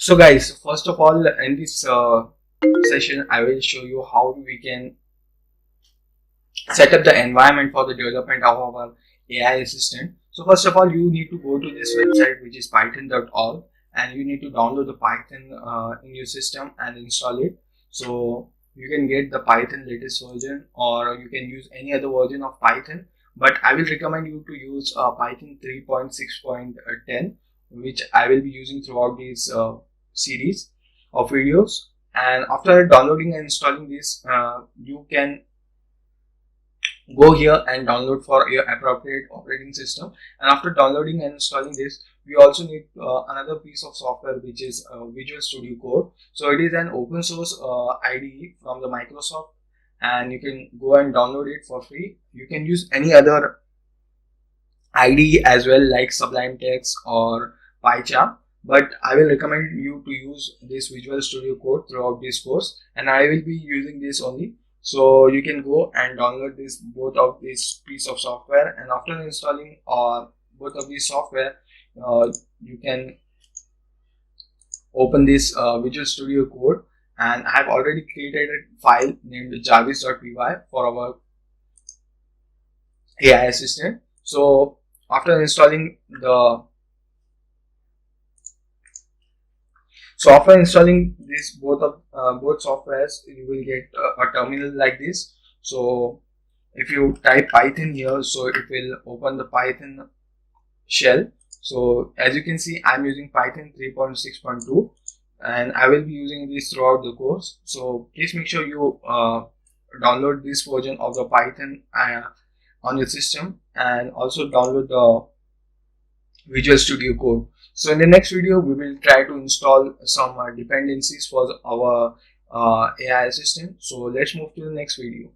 So guys, first of all, in this session I will show you how we can set up the environment for the development of our AI assistant. So first of all, you need to go to this website, which is python.org, and you need to download the Python in your system and install it. So you can get the Python latest version, or you can use any other version of Python, but I will recommend you to use Python 3.6.10, which I will be using throughout this series of videos. And after downloading and installing this, you can go here and download for your appropriate operating system. And after downloading and installing this, we also need another piece of software, which is Visual Studio Code. So it is an open source IDE from the Microsoft, and you can go and download it for free. You can use any other IDE as well, like Sublime Text or PyCharm, but I will recommend you to use this Visual Studio Code throughout this course, and I will be using this only. So you can go and download this both of this piece of software, and after installing both of these software, you can open this Visual Studio Code, and I have already created a file named jarvis.py for our AI assistant. So after installing this both softwares, you will get a terminal like this. So if you type Python here, so it will open the Python shell. So as you can see, I'm using Python 3.6.2, and I will be using this throughout the course. So please make sure you download this version of the Python on your system, and also download the Visual Studio Code. So in the next video, we will try to install some dependencies for our AI assistant. So let's move to the next video.